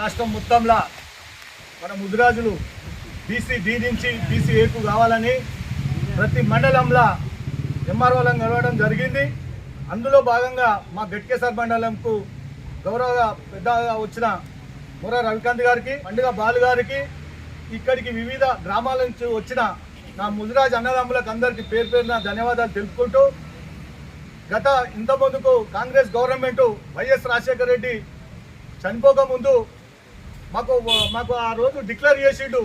రాష్ట్రం మొత్తంలో మన ముదిరాజులు బీసీ డి నుంచి బీసీ ఏకు కావాలని ప్రతి మండలంలో ఎంఆర్ఓలను కలవడం జరిగింది. అందులో భాగంగా మా గట్కేసర్ మండలంకు గౌరవ పెద్దగా వచ్చిన ముర రవికాంత్ గారికి, పండుగ బాలు గారికి, ఇక్కడికి వివిధ గ్రామాల నుంచి వచ్చిన నా ముదిరాజ్ అన్నదమ్ములకు అందరికీ పేరు పేరున ధన్యవాదాలు తెలుపుకుంటూ, గత ఇంతకుముందుకు కాంగ్రెస్ గవర్నమెంటు వైఎస్ రాజశేఖర రెడ్డి చనిపోకముందు మాకు ఆ రోజు డిక్లేర్ చేసిండు.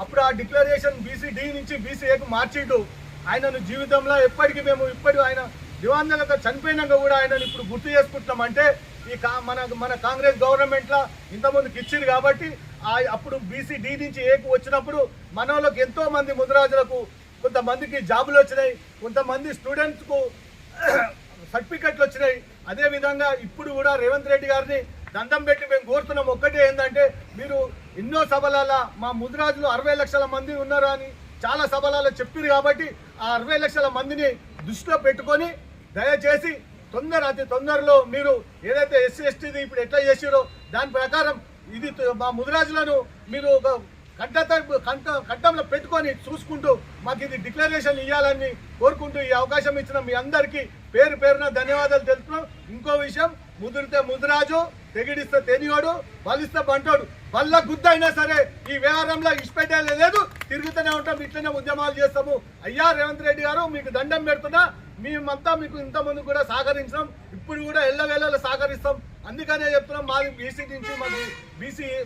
అప్పుడు ఆ డిక్లరేషన్ బీసీ డి నుంచి బీసీ ఏకు మార్చిండు. ఆయనను జీవితంలో ఎప్పటికీ మేము ఆయన దివంగత చనిపోయినాక కూడా ఆయనను ఇప్పుడు గుర్తు చేసుకుంటున్నాం. అంటే మన కాంగ్రెస్ గవర్నమెంట్లో ఇంతమందికి ఇచ్చింది కాబట్టి అప్పుడు బీసీ డి నుంచి ఏకు వచ్చినప్పుడు మన వాళ్ళకి ఎంతో మంది ముదిరాజులకు కొంతమందికి జాబులు వచ్చినాయి, కొంతమంది స్టూడెంట్స్కు సర్టిఫికెట్లు వచ్చినాయి. అదేవిధంగా ఇప్పుడు కూడా రేవంత్ రెడ్డి గారిని దండం పెట్టి మేము కోరుతున్నాం. ఒక్కటే ఏంటంటే, మీరు ఎన్నో సభలలో మా ముదిరాజులు 60 లక్షల మంది ఉన్నారు అని చాలా సభలలో చెప్పారు కాబట్టి ఆ 60 లక్షల మందిని దృష్టిలో పెట్టుకొని దయచేసి అతి తొందరలో మీరు ఏదైతే ఎస్సీ ఎస్టీది ఇప్పుడు ఎట్లా చేసారో దాని ప్రకారం ఇది మా ముదిరాజులను మీరు ఒక కంఠంలో పెట్టుకొని చూసుకుంటూ మాకు ఇది డిక్లరేషన్ ఇవ్వాలని కోరుకుంటూ ఈ అవకాశం ఇచ్చిన మీ అందరికీ పేరు పేరున ధన్యవాదాలు తెలుపుతున్నాం. ఇంకో విషయం, ముదిరితే ముదిరాజు, తెగిడిస్తే తెనివాడు, బలిస్తే బంటోడు, బల్ల గుద్ద అయినా సరే ఈ వ్యవహారంలో ఇష్టపెట్టేది లేదు, తిరుగుతూనే ఉంటాం, ఇట్లనే ఉద్యమాలు చేస్తాము. అయ్యా రేవంత్ రెడ్డి గారు, మీకు దండం పెడుతున్నా. మేమంతా మీకు ఇంతకుముందు కూడా సహకరించాం, ఇప్పుడు కూడా ఎల్లవేళలో సహకరిస్తాం. అందుకనే చెప్తున్నాం, మాది బీసీ నుంచి మాకు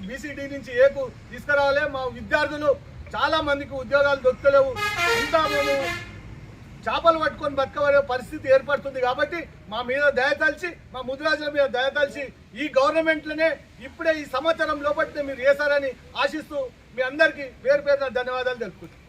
బీసీడీ నుంచి ఏకు తీసుకురావాలి. మా విద్యార్థులు చాలా మందికి ఉద్యోగాలు దొరకలేవు, ఇంకా మేము చేపలు పట్టుకొని బతకబడే పరిస్థితి ఏర్పడుతుంది. కాబట్టి మా మీద దయతలిచి, మా ముదిరాజుల మీద దయతలిచి ఈ గవర్నమెంట్లోనే ఇప్పుడే ఈ సంవత్సరం లోపలినే మీరు చేశారని ఆశిస్తూ మీ అందరికీ పేరు పేరున ధన్యవాదాలు తెలుపుకుంటున్నాను.